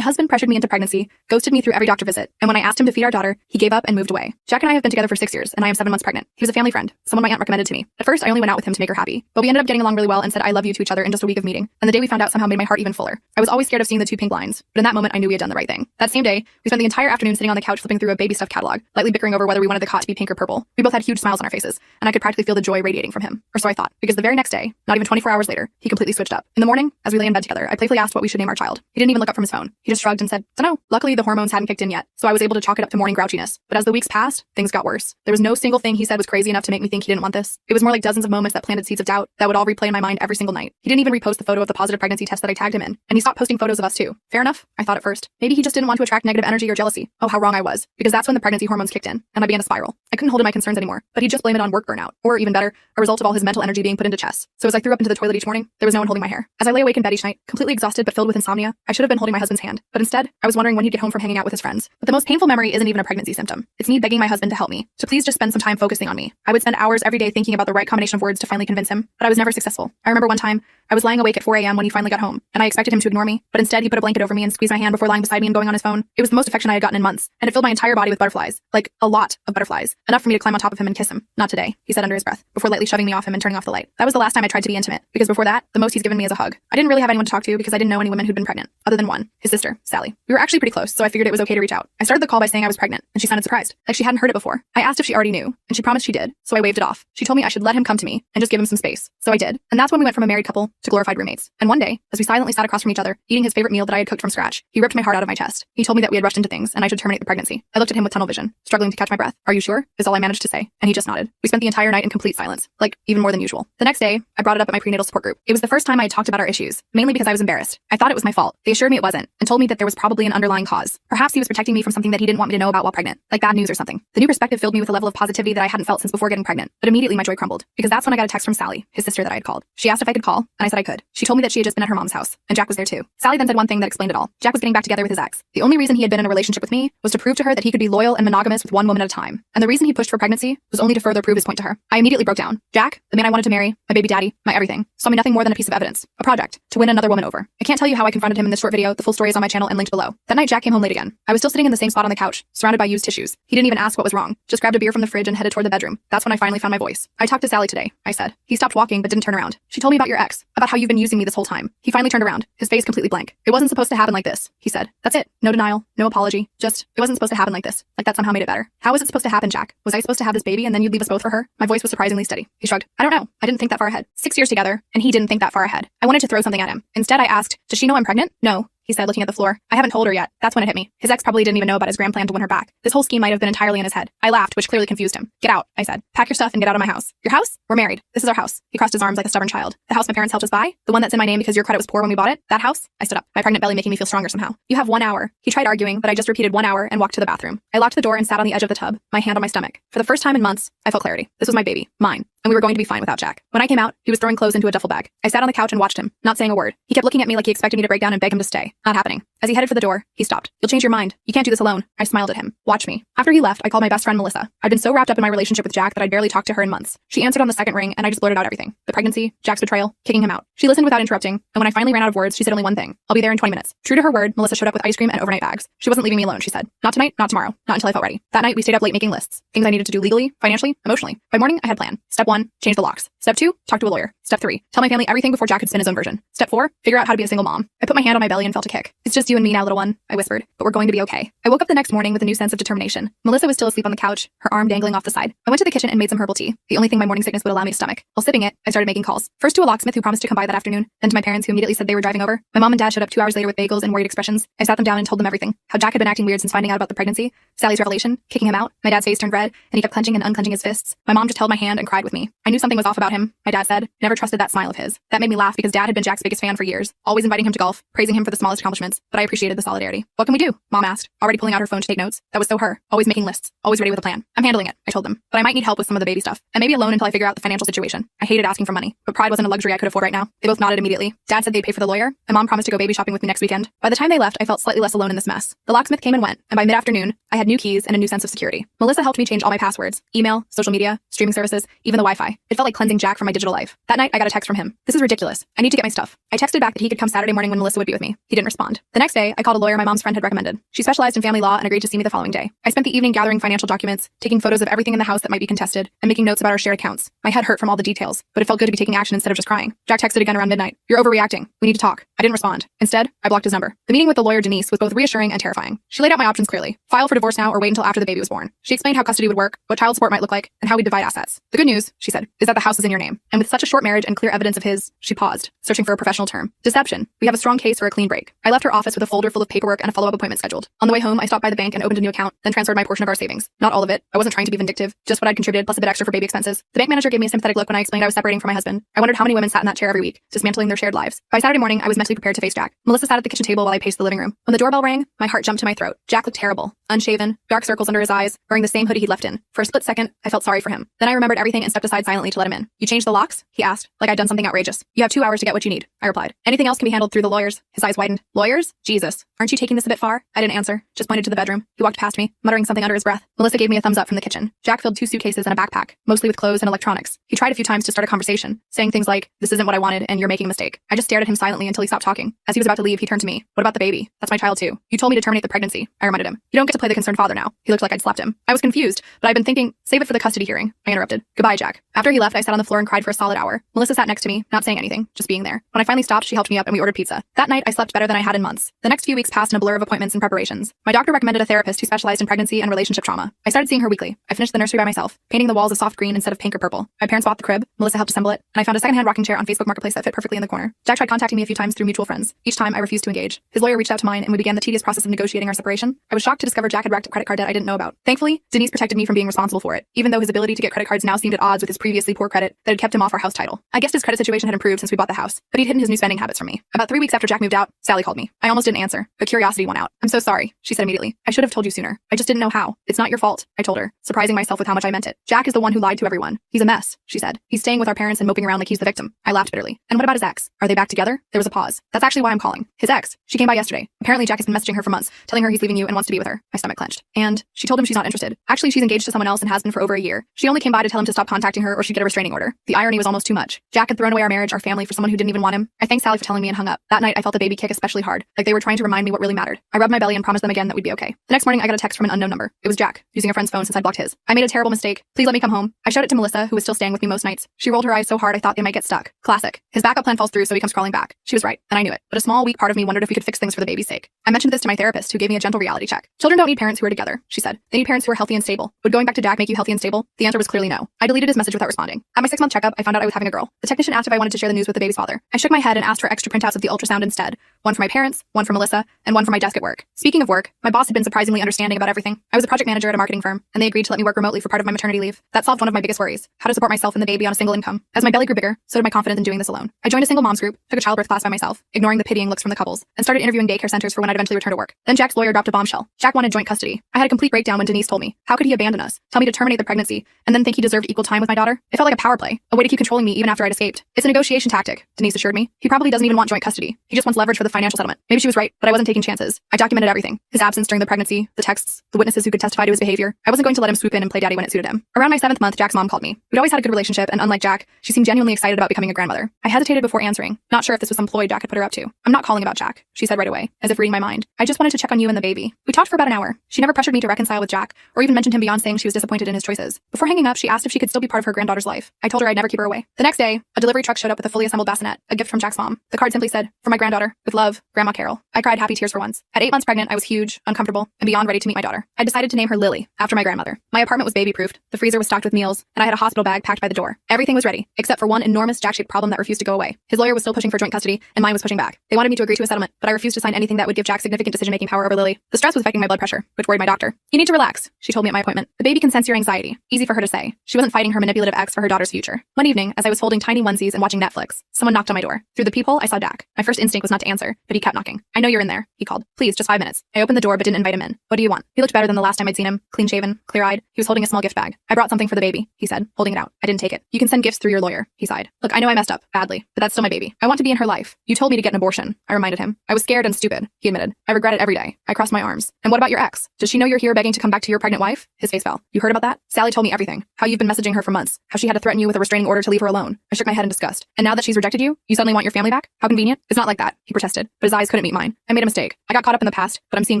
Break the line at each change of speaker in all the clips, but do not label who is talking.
My husband pressured me into pregnancy, ghosted me through every doctor visit, and when I asked him to feed our daughter, he gave up and moved away. Jack and I have been together for 6 years, and I am 7 months pregnant. He was a family friend, someone my aunt recommended to me. At first, I only went out with him to make her happy, but we ended up getting along really well and said I love you to each other in just a week of meeting, and the day we found out somehow made my heart even fuller. I was always scared of seeing the 2 pink lines, but in that moment I knew we had done the right thing. That same day, we spent the entire afternoon sitting on the couch flipping through a baby stuff catalog, lightly bickering over whether we wanted the cot to be pink or purple. We both had huge smiles on our faces, and I could practically feel the joy radiating from him. Or so I thought, because the very next day, not even 24 hours later, he completely switched up. In the morning, as we lay in bed together, I playfully asked what we should name our child. He didn't even look up from his phone. He just shrugged and said, "Dunno." Luckily, the hormones hadn't kicked in yet, so I was able to chalk it up to morning grouchiness. But as the weeks passed, things got worse. There was no single thing he said was crazy enough to make me think he didn't want this. It was more like dozens of moments that planted seeds of doubt that would all replay in my mind every single night. He didn't even repost the photo of the positive pregnancy test that I tagged him in, and he stopped posting photos of us too. Fair enough, I thought at first. Maybe he just didn't want to attract negative energy or jealousy. Oh, how wrong I was, because that's when the pregnancy hormones kicked in, and I began to spiral. I couldn't hold in my concerns anymore, but he'd just blame it on work burnout, or even better, a result of all his mental energy being put into chess. So as I threw up into the toilet each morning, there was no one holding my hair. As I lay awake in bed each night, completely exhausted but filled with insomnia, I should have been holding my husband's hand, but instead, I was wondering when he'd get home from hanging out with his friends. But the most painful memory isn't even a pregnancy symptom. It's me begging my husband to help me, to please just spend some time focusing on me. I would spend hours every day thinking about the right combination of words to finally convince him, but I was never successful. I remember one time, I was lying awake at 4 a.m. when he finally got home, and I expected him to ignore me, but instead he put a blanket over me and squeezed my hand before lying beside me and going on his phone. It was the most affection I had gotten in months, and it filled my entire body with butterflies. Like, a lot of butterflies. Enough for me to climb on top of him and kiss him. Not today, he said under his breath, before lightly shoving me off him and turning off the light. That was the last time I tried to be intimate, because before that, the most he's given me is a hug. I didn't really have anyone to talk to because I didn't know any women who'd been pregnant, other than one, his sister, Sally. We were actually pretty close, so I figured it was okay to reach out. I started the call by saying I was pregnant, and she sounded surprised, like she hadn't heard it before. I asked if she already knew, and she promised she did, so I waved it off. She told me I should let him come to me and just give him some space. So I did, and that's when we went from a married couple to glorified roommates. And one day, as we silently sat across from each other, eating his favorite meal that I had cooked from scratch, he ripped my heart out of my chest. He told me that we had rushed into things, and I should terminate the pregnancy. I looked at him with tunnel vision, struggling to catch my breath. "Are you sure?" is all I managed to say, and he just nodded. We spent the entire night in complete silence, like even more than usual. The next day, I brought it up at my prenatal support group. It was the first time I had talked about our issues, mainly because I was embarrassed. I thought it was my fault. They assured me it wasn't, and told me that there was probably an underlying cause. Perhaps he was protecting me from something that he didn't want me to know about while pregnant, like bad news or something. The new perspective filled me with a level of positivity that I hadn't felt since before getting pregnant, but immediately my joy crumbled, because that's when I got a text from Sally, his sister that I had called. She asked if I could call, and I said I could. She told me that she had just been at her mom's house, and Jack was there too. Sally then said one thing that explained it all. Jack was getting back together with his ex. The only reason he had been in a relationship with me was to prove to her that he could be loyal and monogamous with one woman at a time. And the reason he pushed for pregnancy was only to further prove his point to her. I immediately broke down. Jack, the man I wanted to marry, my baby daddy, my everything, saw me nothing more than a piece of evidence, a project, to win another woman over. I can't tell you how I confronted him in this short video. The full story is on my channel and linked below. That night, Jack came home late again. I was still sitting in the same spot on the couch, surrounded by used tissues. He didn't even ask what was wrong, just grabbed a beer from the fridge and headed toward the bedroom. That's when I finally found my voice. "I talked to Sally today," I said. He stopped walking but didn't turn around. "She told me about your ex, about how you've been using me this whole time." He finally turned around, his face completely blank. "It wasn't supposed to happen like this," he said. "That's it. No denial, no apology. Just, it wasn't supposed to happen like this. Like that somehow made it better. How was it supposed to happen, Jack? Was I supposed to have this baby and then you'd leave us both for her?" My voice was surprisingly steady. He shrugged. "I don't know. I didn't think that far ahead. 6 years together, and he didn't think that far ahead." I wanted to throw something at him. Instead, I asked, "Does she know I'm pregnant?" "No," he said, looking at the floor. "I haven't told her yet." That's when it hit me. His ex probably didn't even know about his grand plan to win her back. This whole scheme might have been entirely in his head. I laughed, which clearly confused him. "Get out," I said. "Pack your stuff and get out of my house." "Your house? We're married. This is our house." He crossed his arms like a stubborn child. "The house my parents helped us buy? The one that's in my name because your credit was poor when we bought it? That house?" I stood up, my pregnant belly making me feel stronger somehow. "You have 1 hour." He tried arguing, but I just repeated 1 hour and walked to the bathroom. I locked the door and sat on the edge of the tub, my hand on my stomach. For the first time in months, I felt clarity. This was my baby, mine, and we were going to be fine without Jack. When I came out, he was throwing clothes into a duffel bag. I sat on the couch and watched him, not saying a word. He kept looking at me like he expected me to break down and beg him to stay. Not happening. As he headed for the door, he stopped. "You'll change your mind. You can't do this alone." I smiled at him. "Watch me." After he left, I called my best friend Melissa. I'd been so wrapped up in my relationship with Jack that I'd barely talked to her in months. She answered on the second ring, and I just blurted out everything. The pregnancy, Jack's betrayal, kicking him out. She listened without interrupting, and when I finally ran out of words, she said only one thing. "I'll be there in 20 minutes. True to her word, Melissa showed up with ice cream and overnight bags. She wasn't leaving me alone, she said. "Not tonight, not tomorrow, not until I felt ready." That night, we stayed up late making lists. Things I needed to do legally, financially, emotionally. By morning, I had a plan. Step 1, change the locks. Step 2, talk to a lawyer. Step 3, tell my family everything before Jack could spin his own version. Step 4, figure out how to be a single mom. I put my hand on my belly and felt a kick. "It's just you and me now, little one," I whispered, "but we're going to be okay." I woke up the next morning with a new sense of determination. Melissa was still asleep on the couch, her arm dangling off the side. I went to the kitchen and made some herbal tea, the only thing my morning sickness would allow me to stomach. While sipping it, I started making calls. First to a locksmith who promised to come by that afternoon, then to my parents who immediately said they were driving over. My mom and dad showed up 2 hours later with bagels and worried expressions. I sat them down and told them everything. How Jack had been acting weird since finding out about the pregnancy, Sally's revelation, kicking him out. My dad's face turned red, and he kept clenching and unclenching his fists. My mom just held my hand and cried with me. I knew something was off about him, my dad said. Never trusted that smile of his. That made me laugh because dad had been Jack's biggest fan for years, always inviting him to golf, praising him for the smallest accomplishments, but I appreciated the solidarity. "What can we do?" Mom asked, already pulling out her phone to take notes. That was so her, always making lists, always ready with a plan. "I'm handling it," I told them, "but I might need help with some of the baby stuff, and maybe a loan until I figure out the financial situation." I hated asking for money, but pride wasn't a luxury I could afford right now. They both nodded immediately. Dad said they'd pay for the lawyer, and Mom promised to go baby shopping with me next weekend. By the time they left, I felt slightly less alone in this mess. The locksmith came and went, and by mid-afternoon, I had new keys and a new sense of security. Melissa helped me change all my passwords, email, social media, streaming services, even the Wi-Fi. It felt like cleansing Jack from my digital life. That night, I got a text from him. "This is ridiculous. I need to get my stuff." I texted back that he could come Saturday morning when Melissa would be with me. He didn't respond. The next next day, I called a lawyer my mom's friend had recommended. She specialized in family law and agreed to see me the following day. I spent the evening gathering financial documents, taking photos of everything in the house that might be contested, and making notes about our shared accounts. My head hurt from all the details, but it felt good to be taking action instead of just crying. Jack texted again around midnight. "You're overreacting. We need to talk." I didn't respond. Instead, I blocked his number. The meeting with the lawyer Denise was both reassuring and terrifying. She laid out my options clearly. File for divorce now or wait until after the baby was born. She explained how custody would work, what child support might look like, and how we'd divide assets. "The good news," she said, "is that the house is in your name. And with such a short marriage and clear evidence of his," she paused, searching for a professional term, "deception, we have a strong case for a clean break." I left her office with a folder full of paperwork and a follow-up appointment scheduled. On the way home, I stopped by the bank and opened a new account, then transferred my portion of our savings. Not all of it. I wasn't trying to be vindictive, just what I'd contributed plus a bit extra for baby expenses. The bank manager gave me a sympathetic look when I explained I was separating from my husband. I wondered how many women sat in that chair every week, dismantling their shared lives. By Saturday morning, I was mentally prepared to face Jack. Melissa sat at the kitchen table while I paced the living room. When the doorbell rang, my heart jumped to my throat. Jack looked terrible. Unshaven, dark circles under his eyes, wearing the same hoodie he'd left in. For a split second, I felt sorry for him. Then I remembered everything and stepped aside silently to let him in. "You changed the locks?" he asked, like I'd done something outrageous. "You have 2 hours to get what you need," I replied. "Anything else can be handled through the lawyers." His eyes widened. "Lawyers? Jesus. Aren't you taking this a bit far?" I didn't answer, just pointed to the bedroom. He walked past me, muttering something under his breath. Melissa gave me a thumbs up from the kitchen. Jack filled 2 suitcases and a backpack, mostly with clothes and electronics. He tried a few times to start a conversation, saying things like, "This isn't what I wanted and you're making a mistake." I just stared at him silently until he stopped talking. As he was about to leave, he turned to me. "What about the baby? That's my child too. You told me to terminate the pregnancy," I reminded him. "You don't get to play the concerned father now." He looked like I'd slapped him. I was confused, but I'd been thinking, save it for the custody hearing. I interrupted. "Goodbye, Jack." After he left, I sat on the floor and cried for a solid hour. Melissa sat next to me, not saying anything, just being there. When I finally stopped, she helped me up and we ordered pizza. That night, I slept better than I had in months. The next few weeks passed in a blur of appointments and preparations. My doctor recommended a therapist who specialized in pregnancy and relationship trauma. I started seeing her weekly. I finished the nursery by myself, painting the walls a soft green instead of pink or purple. My parents bought the crib, Melissa helped assemble it, and I found a secondhand rocking chair on Facebook Marketplace that fit perfectly in the corner. Jack tried contacting me a few times through mutual friends. Each time, I refused to engage. His lawyer reached out to mine, and we began the tedious process of negotiating our separation. I was shocked to discover Jack had racked up credit card debt I didn't know about. Thankfully, Denise protected me from being responsible for it, even though his ability to get credit cards now seemed at odds with his previously poor credit that had kept him off our house title. I guessed his credit situation had improved since we bought the house, but he'd hidden his new spending habits from me. About 3 weeks after Jack moved out, Sally called me. I almost didn't answer, but curiosity won out. "I'm so sorry," she said immediately. "I should have told you sooner. I just didn't know how. It's not your fault," I told her, surprising myself with how much I meant it. "Jack is the one who lied to everyone. He's a mess," she said. "He's staying with our parents and moping around like he's the victim." I laughed bitterly. "And what about his ex? Are they back together?" There was a pause. "That's actually why I'm calling. His ex. She came by yesterday. Apparently Jack has been messaging her for months, telling her he's leaving you and wants to be with her." My stomach clenched. "And she told him she's not interested. Actually, she's engaged to someone else and has been for over a year. She only came by to tell him to stop contacting her or she'd get a restraining order." The irony was almost too much. Jack had thrown away our marriage, our family, for someone who didn't even want him. I thanked Sally for telling me and hung up. That night, I felt the baby kick especially hard, like they were trying to remind me what really mattered. I rubbed my belly and promised them again that we'd be okay. The next morning, I got a text from an unknown number. It was Jack, using a friend's phone since I'd blocked his. "I made a terrible mistake. Please let me come home." I showed it to Melissa, who was still staying with me most nights. She rolled her eyes so hard I thought they might get stuck. Classic. His backup plan falls through, so he comes crawling back. She was right, and I knew it. But a small, weak part of me wondered if we could fix things for the baby's sake. I mentioned this to my therapist, who gave me a gentle reality check. "Children don't need parents who are together," she said. "They need parents who are healthy and stable." "Would going back to Jack make you healthy and stable?" The answer was clearly no. I deleted his message without responding. At my 6-month checkup, I found out I was having a girl. The technician asked if I wanted to share the news with the baby's father. I shook my head and asked for extra printouts of the ultrasound instead. One for my parents, one for Melissa, and one for my desk at work. Speaking of work, my boss had been surprisingly understanding about everything. I was a project manager at a marketing firm, and they agreed to let me work remotely for part of my maternity leave. That solved one of my biggest worries: how to support myself and the baby on a single income. As my belly grew bigger, so did my confidence in doing this alone. I joined a single moms group, took a childbirth class by myself, ignoring the pitying looks from the couples, and started interviewing daycare centers for when I'd eventually return to work. Then Jack's lawyer dropped a bombshell. Jack wanted joint custody. I had a complete breakdown when Denise told me. How could he abandon us, tell me to terminate the pregnancy, and then think he deserved equal time with my daughter? It felt like a power play, a way to keep controlling me even after I'd escaped. "It's a negotiation tactic," Denise assured me. "He probably doesn't even want joint custody. He just wants leverage for the financial settlement." Maybe she was right, but I wasn't taking chances. I documented everything. His absence during the pregnancy, the texts, the witnesses who could testify to his behavior. I wasn't going to let him swoop in and play daddy when it suited him. Around my 7th month, Jack's mom called me. We'd always had a good relationship, and unlike Jack, she seemed genuinely excited about becoming a grandmother. I hesitated before answering, not sure if this was some ploy Jack had put her up to. "I'm not calling about Jack," she said right away, as if reading my mind. "I just wanted to check on you and the baby." We talked for about an hour. She never pressured me to reconcile with Jack, or even mentioned him beyond saying she was disappointed in his choices. Before hanging up, she asked if she could still be part of her granddaughter's life. I told her I'd never keep her away. The next day, a delivery truck showed up with a fully assembled bassinet, a gift from Jack's mom. The card simply said, "For my granddaughter, with love, Grandma Carol." I cried happy tears for once. At 8 months pregnant, I was huge, uncomfortable, and beyond ready to meet my daughter. I decided to name her Lily, after my grandmother. My apartment was baby-proofed, the freezer was stocked with meals, and I had a hospital bag packed by the door. Everything was ready, except for one enormous Jack-shaped problem that refused to go away. His lawyer was still pushing for joint custody, and mine was pushing back. They wanted me to agree to a settlement, but I refused to sign anything that would give Jack significant decision-making power over Lily. The stress was affecting my blood pressure, which worried my doctor. "You need to relax," she told me at my appointment. "The baby can sense your anxiety." Easy for her to say. She wasn't fighting her manipulative ex for her daughter's future. One evening, as I was folding tiny onesies and watching Netflix, someone knocked on my door. Through the peephole, I saw Jack. My first instinct was not to answer, but he kept knocking. "I know you're in there," he called. "Please, just 5 minutes." I opened the door but didn't invite him in. "What do you want?" He looked better than the last time I'd seen him, clean-shaven, clear-eyed. He was holding a small gift bag. "I brought something for the baby," he said, holding it out. I didn't take it. "You can send gifts through your lawyer," he sighed. "Look, I know I messed up, badly, but that's still my baby. I want to be in her life. You told me to get an abortion," I reminded him. "I was scared and stupid," he admitted. "I regret it every day." I crossed my arms. "And what about your ex? Does she know you're here begging to come back to your pregnant wife?" His face fell. "You heard about that?" "Sally told me everything. How you've been messaging her for months. How she had to threaten you with a restraining order to leave her alone." I shook my head in disgust. "And now that she's rejected you, you suddenly want your family back? How convenient." "It's not like that," he protested. protested, but his eyes couldn't meet mine. I made a mistake. I got caught up in the past, but I'm seeing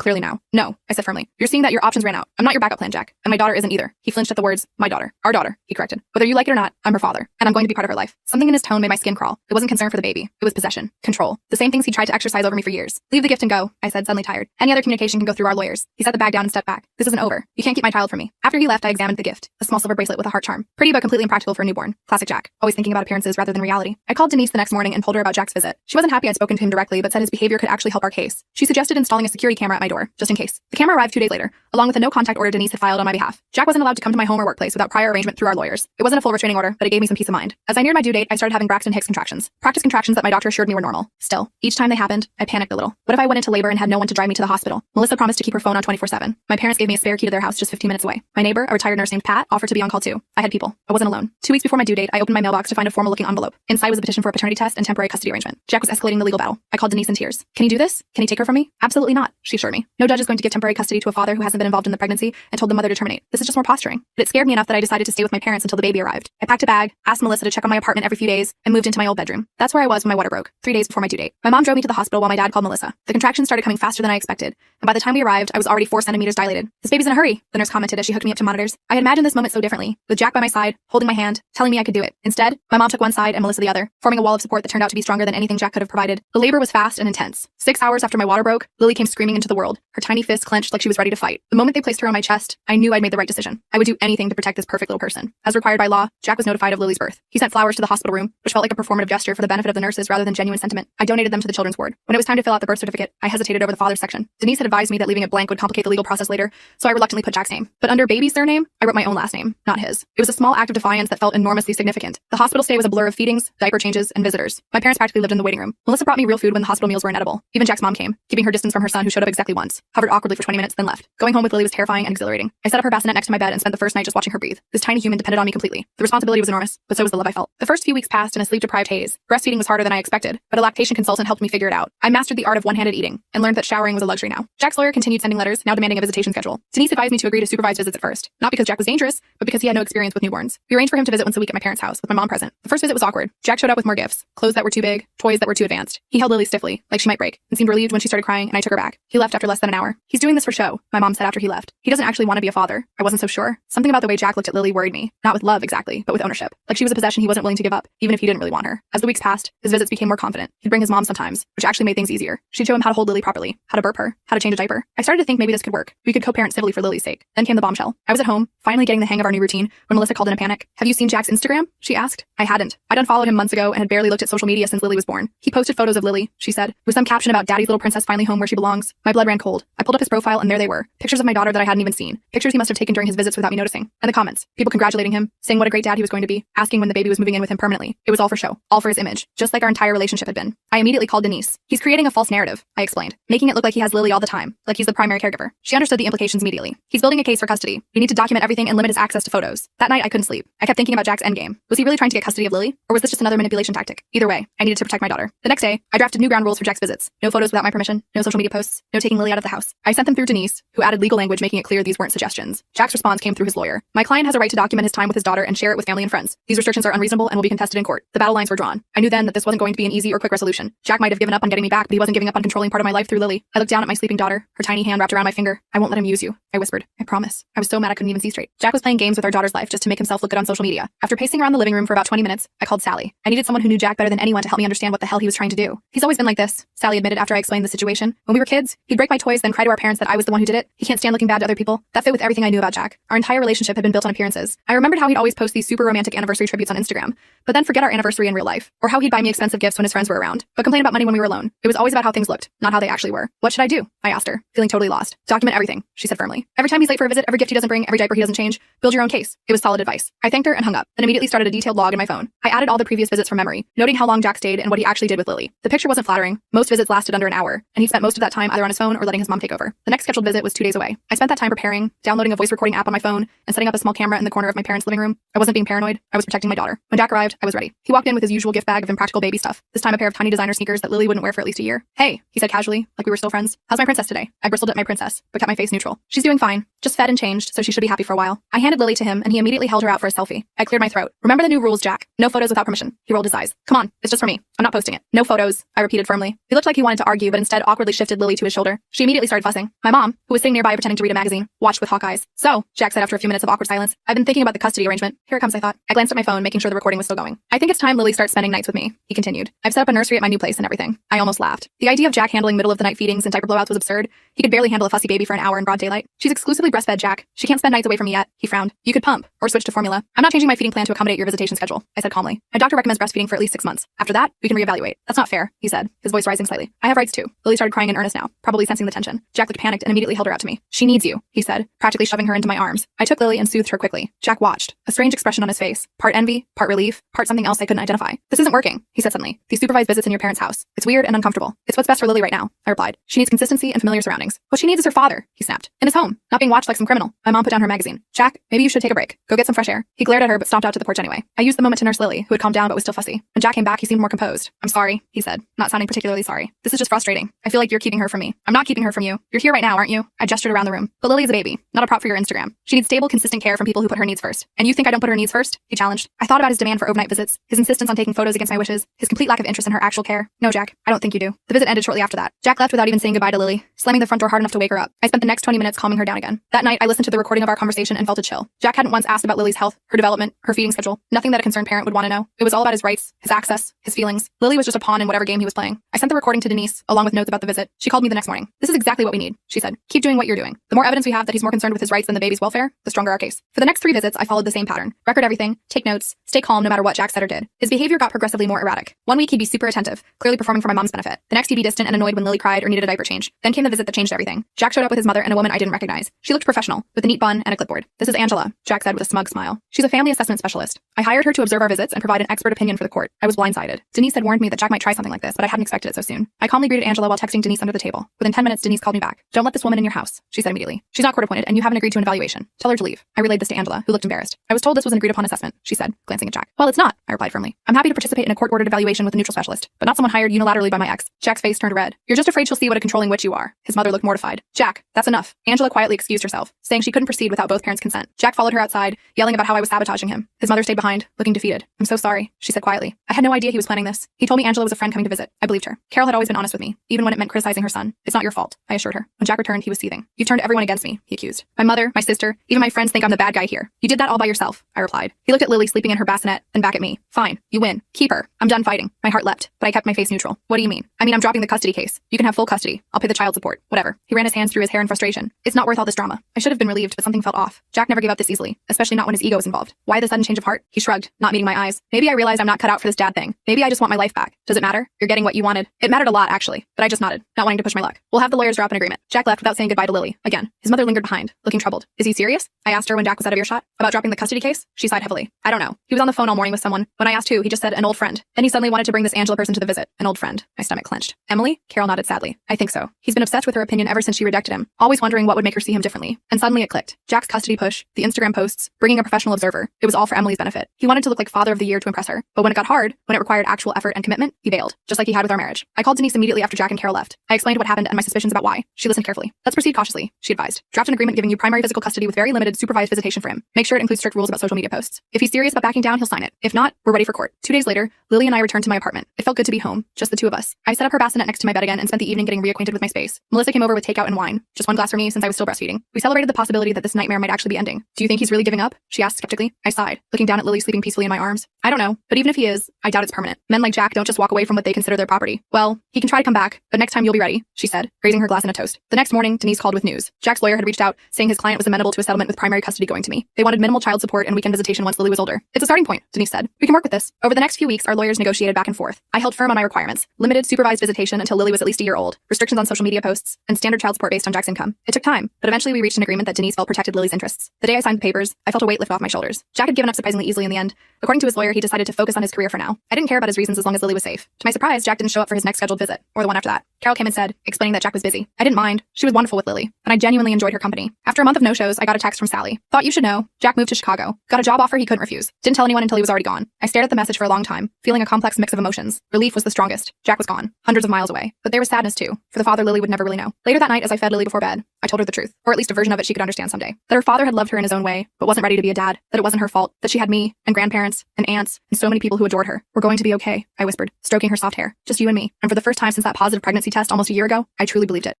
clearly now. No, I said firmly. You're seeing that your options ran out. I'm not your backup plan, Jack. And my daughter isn't either. He flinched at the words, my daughter. Our daughter, he corrected. Whether you like it or not, I'm her father, and I'm going to be part of her life. Something in his tone made my skin crawl. It wasn't concern for the baby. It was possession. Control. The same things he tried to exercise over me for years. Leave the gift and go, I said, suddenly tired. Any other communication can go through our lawyers. He set the bag down and stepped back. This isn't over. You can't keep my child from me. After he left, I examined the gift. A small silver bracelet with a heart charm. Pretty but completely impractical for a newborn. Classic Jack. Always thinking about appearances rather than reality. I called Denise the next morning and told her about Jack's visit. She wasn't happy I'd spoken to him directly, but said his behavior could actually help our case. She suggested installing a security camera at my door, just in case. The camera arrived 2 days later, along with a no-contact order Denise had filed on my behalf. Jack wasn't allowed to come to my home or workplace without prior arrangement through our lawyers. It wasn't a full restraining order, but it gave me some peace of mind. As I neared my due date, I started having Braxton Hicks contractions. Practice contractions that my doctor assured me were normal. Still, each time they happened, I panicked a little. What if I went into labor and had no one to drive me to the hospital? Melissa promised to keep her phone on 24/7. My parents gave me a spare key to their house just 15 minutes away. My neighbor, a retired nurse named Pat, offered to be on call too. I had people. I wasn't alone. 2 weeks before my due date, I opened my mailbox to find a formal-looking envelope. Inside was a petition for a paternity test and temporary custody arrangement. Jack was escalating the legal battle. I called Denise in tears. Can he do this? Can he take her from me? Absolutely not, she assured me. No judge is going to give temporary custody to a father who hasn't been involved in the pregnancy and told the mother to terminate. This is just more posturing. But it scared me enough that I decided to stay with my parents until the baby arrived. I packed a bag, asked Melissa to check on my apartment every few days, and moved into my old bedroom. That's where I was when my water broke, 3 days before my due date. My mom drove me to the hospital while my dad called Melissa. The contractions started coming faster than I expected, and by the time we arrived, I was already 4 centimeters dilated. This baby's in a hurry, the nurse commented as she hooked me up to monitors. I had imagined this moment so differently, with Jack by my side, holding my hand, telling me I could do it. Instead, my mom took one side and Melissa the other, forming a wall of support that turned out to be stronger than anything Jack could have provided. The labor was fast and intense. 6 hours after my water broke, Lily came screaming into the world, her tiny fist clenched like she was ready to fight. The moment they placed her on my chest, I knew I'd made the right decision. I would do anything to protect this perfect little person. As required by law, Jack was notified of Lily's birth. He sent flowers to the hospital room, which felt like a performative gesture for the benefit of the nurses rather than genuine sentiment. I donated them to the children's ward. When it was time to fill out the birth certificate, I hesitated over the father's section. Denise had advised me that leaving it blank would complicate the legal process later, so I reluctantly put Jack's name. But under baby's surname, I wrote my own last name, not his. It was a small act of defiance that felt enormously significant. The hospital stay was a blur of feedings, diaper changes, and visitors. My parents practically lived in the waiting room. Melissa brought me real food when the hospital meals were inedible. Even Jack's mom came, keeping her distance from her son who showed up exactly once, hovered awkwardly for 20 minutes, then left. Going home with Lily was terrifying and exhilarating. I set up her bassinet next to my bed and spent the first night just watching her breathe. This tiny human depended on me completely. The responsibility was enormous, but so was the love I felt. The first few weeks passed in a sleep-deprived haze. Breastfeeding was harder than I expected, but a lactation consultant helped me figure it out. I mastered the art of one-handed eating and learned that showering was a luxury now. Jack's lawyer continued sending letters, now demanding a visitation schedule. Denise advised me to agree to supervised visits at first, not because Jack was dangerous, but because he had no experience with newborns. We arranged for him to visit once a week at my parents' house, with my mom present. The first visit was awkward. Jack showed up with more gifts, clothes that were too big, toys that were too advanced. He held Lily stiffly, like she might break, and seemed relieved when she started crying, and I took her back. He left after less than an hour. He's doing this for show, my mom said after he left. He doesn't actually want to be a father. I wasn't so sure. Something about the way Jack looked at Lily worried me. Not with love exactly, but with ownership. Like she was a possession he wasn't willing to give up, even if he didn't really want her. As the weeks passed, his visits became more confident. He'd bring his mom sometimes, which actually made things easier. She'd show him how to hold Lily properly, how to burp her, how to change a diaper. I started to think maybe this could work. We could co-parent civilly for Lily's sake. Then came the bombshell. I was at home, finally getting the hang of our new routine, when Melissa called in a panic. Have you seen Jack's Instagram? She asked. I hadn't. I'd unfollowed him months ago and had barely looked at social media since Lily was born. He posted photos of Lily, she said, with some caption about daddy's little princess finally home where she belongs. My blood ran cold. I pulled up his profile and there they were. Pictures of my daughter that I hadn't even seen. Pictures he must have taken during his visits without me noticing. And the comments. People congratulating him, saying what a great dad he was going to be, asking when the baby was moving in with him permanently. It was all for show. All for his image. Just like our entire relationship had been. I immediately called Denise. He's creating a false narrative, I explained, making it look like he has Lily all the time, like he's the primary caregiver. She understood the implications immediately. He's building a case for custody. We need to document everything and limit his access to photos. That night I couldn't sleep. I kept thinking about Jack's endgame. Was he really trying to get custody of Lily? Or was this just another manipulation tactic? Either way, I needed to protect my daughter. The next day, I drafted new ground rules for Jack's visits. No photos without my permission, no social media posts, no taking Lily out of the house. I sent them through Denise, who added legal language making it clear these weren't suggestions. Jack's response came through his lawyer. My client has a right to document his time with his daughter and share it with family and friends. These restrictions are unreasonable and will be contested in court. The battle lines were drawn. I knew then that this wasn't going to be an easy or quick resolution. Jack might have given up on getting me back, but he wasn't giving up on controlling part of my life through Lily. I looked down at my sleeping daughter, her tiny hand wrapped around my finger. I won't let him use you, I whispered. I promise. I was so mad I couldn't even see straight. Jack was playing games with our daughter's life just to make himself look good on social media. After pacing around the living room for about 20 minutes, I called Sally. I needed someone who knew Jack better than anyone to help me understand what the hell he was trying to do. He's always been like this, Sally admitted after I explained the situation. When we were kids, he'd break my toys, then cry to our parents that I was the one who did it. He can't stand looking bad to other people. That fit with everything I knew about Jack. Our entire relationship had been built on appearances. I remembered how he'd always post these super romantic anniversary tributes on Instagram, but then forget our anniversary in real life, or how he'd buy me expensive gifts when his friends were around, but complain about money when we were alone. It was always about how things looked, not how they actually were. What should I do? I asked her, feeling totally lost. Document everything, she said firmly. Every time he's late for a visit, every gift he doesn't bring, every diaper he doesn't change, build your own case. It was solid advice. I thanked her and hung up, then immediately started a detailed log in my phone. I added all the previous visits from memory, noting how long Jack stayed and what he actually did with Lily. The picture wasn't flattering. Most visits lasted under an hour, and he spent most of that time either on his phone or letting his mom take over. The next scheduled visit was 2 days away. I spent that time preparing, downloading a voice recording app on my phone, and setting up a small camera in the corner of my parents' living room. I wasn't being paranoid. I was protecting my daughter. When Jack arrived, I was ready. He walked in with his usual gift bag of impractical baby stuff. This time a pair of tiny designer sneakers that Lily wouldn't wear for at least a year. Hey, he said casually, like we were still friends. How's my princess today? I bristled at my princess, but kept my face neutral. She's doing doing fine. Just fed and changed, so she should be happy for a while. I handed Lily to him, and he immediately held her out for a selfie. I cleared my throat. Remember the new rules, Jack. No photos without permission. He rolled his eyes. Come on, it's just for me. I'm not posting it. No photos, I repeated firmly. He looked like he wanted to argue, but instead awkwardly shifted Lily to his shoulder. She immediately started fussing. My mom, who was sitting nearby pretending to read a magazine, watched with hawk eyes. So, Jack said after a few minutes of awkward silence, I've been thinking about the custody arrangement. Here it comes, I thought. I glanced at my phone, making sure the recording was still going. I think it's time Lily starts spending nights with me, he continued. I've set up a nursery at my new place and everything. I almost laughed. The idea of Jack handling middle-of-the-night feedings and diaper blowouts was absurd. He could barely handle a fussy baby for an hour in broad daylight. She's exclusively breastfed, Jack. She can't spend nights away from me yet. He frowned. You could pump, or switch to formula. I'm not changing my feeding plan to accommodate your visitation schedule, I said calmly. My doctor recommends breastfeeding for at least 6 months. After that, we can reevaluate. That's not fair, he said, his voice rising slightly. I have rights too. Lily started crying in earnest now, probably sensing the tension. Jack looked panicked and immediately held her out to me. She needs you, he said, practically shoving her into my arms. I took Lily and soothed her quickly. Jack watched, a strange expression on his face. Part envy, part relief, part something else I couldn't identify. This isn't working, he said suddenly. These supervised visits in your parents' house. It's weird and uncomfortable. It's what's best for Lily right now, I replied. She needs consistency and familiar surroundings. What she needs is her father, he snapped. In his home, not being watched like some criminal. My mom put down her magazine. Jack, maybe you should take a break. Go get some fresh air. He glared at her but stomped out to the porch anyway. I used the moment to nurse Lily, who had calmed down but was still fussy. When Jack came back, he seemed more composed. I'm sorry, he said, not sounding particularly sorry. This is just frustrating. I feel like you're keeping her from me. I'm not keeping her from you. You're here right now, aren't you? I gestured around the room. But Lily is a baby, not a prop for your Instagram. She needs stable, consistent care from people who put her needs first. And you think I don't put her needs first? He challenged. I thought about his demand for overnight visits, his insistence on taking photos against my wishes, his complete lack of interest in her actual care. No, Jack, I don't think you do. The visit ended shortly after that. Jack left without even saying goodbye to Lily, slamming the front door hard enough to wake her up. I spent the next 20 minutes calming her down again. That night, I listened to the recording of our conversation and felt a chill. Jack hadn't once asked about Lily's health, her development, her feeding schedule, nothing that a concerned parent would want to know. It was all about his rights, his access, his feelings. Lily was just a pawn in whatever game he was playing. I sent the recording to Denise, along with notes about the visit. She called me the next morning. This is exactly what we need, she said. Keep doing what you're doing. The more evidence we have that he's more concerned with his rights than the baby's welfare, the stronger our case. For the next 3 visits, I followed the same pattern. Record everything, take notes, stay calm no matter what Jack said or did. His behavior got progressively more erratic. One week he'd be super attentive, clearly performing for my mom's benefit. The next he'd be distant and annoyed when Lily cried or needed a diaper change. Then came the visit that changed everything. Jack showed up with his mother and a woman I didn't recognize. She looked professional, with a neat bun and a clipboard. This is Angela, Jack said with a smug smile. She's a family assessment specialist. I hired her to observe our visits and provide an expert opinion for the court. I was blindsided. Denise had warned me that Jack might try something like this, but I hadn't expected it so soon. I calmly greeted Angela while texting Denise under the table. Within 10 minutes, Denise called me back. Don't let this woman in your house, she said immediately. She's not court appointed, and you haven't agreed to an evaluation. Tell her to leave. I relayed this to Angela, who looked embarrassed. I was told this was an agreed upon assessment, she said, glancing at Jack. Well, it's not, I replied firmly. I'm happy to participate in a court-ordered evaluation with a neutral specialist, but not someone hired unilaterally by my ex. Jack's face turned red. You're just afraid she'll see what a controlling witch you are. His mother looked mortified. Jack, that's enough. Angela quietly excused herself, saying she couldn't proceed without both parents' consent. Jack followed her outside, yelling about how I was sabotaging him. His mother stayed behind, looking defeated. I'm so sorry, she said quietly. I had no idea he was planning this. He told me Angela was a friend coming to visit. I believed her. Carol had always been honest with me, even when it meant criticizing her son. It's not your fault, I assured her. When Jack returned, he was seething. You've turned everyone against me, he accused. My mother, my sister, even my friends think I'm the bad guy here. You did that all by yourself, I replied. He looked at Lily sleeping in her bassinet, then back at me. Fine, you win. Keep her. I'm done fighting. My heart leapt, but I kept my face neutral. What do you mean? I mean, I'm dropping the custody case. You can have full custody. I'll pay the child support. Whatever. He ran his hands through his hair in frustration. It's not worth all this drama. I should have been relieved, but something felt off. Jack never gave up this easily, especially not when his ego was involved. Why the sudden change of heart? He shrugged, not meeting my eyes. Maybe I realized I'm not cut out for this dad thing. Maybe I just want my life back. Does it matter? You're getting what you wanted. It mattered a lot, actually, but I just nodded, not wanting to push my luck. We'll have the lawyers drop an agreement. Jack left without saying goodbye to Lily. Again, his mother lingered behind, looking troubled. Is he serious? I asked her when Jack was out of earshot. About dropping the custody case? She sighed heavily. I don't know. He was on the phone all morning with someone. When I asked who, he just said an old friend. Then he suddenly wanted to bring this Angela person to the visit. An old friend. My stomach clenched. Emily? Carol nodded sadly. I think so. He's been obsessed with her opinion ever since she rejected him, always wondering what would make her see him differently. And suddenly it clicked. Jack's custody push, the Instagram posts, bringing a professional observer. It was all for Emily's benefit. He wanted to look like father of the year to impress her. But when it got hard, when it required actual effort and commitment, he bailed, just like he had with our marriage. I called Denise immediately after Jack and Carol left. I explained what happened and my suspicions about why. She listened carefully. Let's proceed cautiously, she advised. Draft an agreement giving you primary physical custody with very limited supervised visitation for him. Make sure it includes strict rules about social media posts. If he's serious about backing down, he'll sign it. If not, we're ready for court. 2 days later, Lily and I returned to my apartment. It felt good to be home, just the two of us. I set up her bassinet next to my bed again and spent the evening getting reacquainted with my space. Melissa came over with takeout and wine. Just one glass for me since I was still breastfeeding. We celebrated the possibility that this nightmare might actually be ending. Do you think he's really giving up? She asked skeptically. I sighed, looking down at Lily sleeping peacefully in my arms. I don't know, but even if he is, I doubt it's permanent. Men like Jack don't just walk away from what they consider their property. Well, he can try to come back, but next time you'll be ready, she said, raising her glass in a toast. The next morning, Denise called with news. Jack's lawyer had reached out, saying his client was amenable to a settlement with primary custody going to me. They wanted minimal child support and weekend visitation once Lily was older. It's a starting point, Denise said. We can work with this. Over the next few weeks, our lawyers negotiated back and forth. I held firm on my requirements. Limited supervised visitation until Lily was at least a year old, restrictions on social media posts, and standard child support based on Jack's income. It took time, but eventually we reached an agreement that Denise felt protected Lily's interests. The day I signed the papers, I felt a weight lift off my shoulders. Jack had given up surprisingly easily in the end. According to his lawyer, he decided to focus on his career for now. I didn't care about his reasons as long as Lily was safe. To my surprise, Jack didn't show up for his next scheduled visit, or the one after that. Carol came and said, explaining that Jack was busy. I didn't mind. She was wonderful with Lily, and I genuinely enjoyed her company. After a month of no-shows, I got a text from Sally. Thought you should know. Jack moved to Chicago. Got a job offer he couldn't refuse. Didn't tell anyone until he was already gone. I stared at the message for a long time, feeling a complex mix of emotions. Relief was the strongest. Jack was gone, hundreds of miles away. But there was sadness too, for the father Lily would never really know. Later that night, as I fed Lily before bed, I told her the truth, or at least a version of it she could understand someday. That her father had loved her in his own way, but wasn't ready to be a dad. That it wasn't her fault. That she had me, and grandparents, and aunts, and so many people who adored her. We're going to be okay, I whispered, stroking her soft hair. Just you and me. And for the first time since that positive pregnancy test almost a year ago, I truly believed it.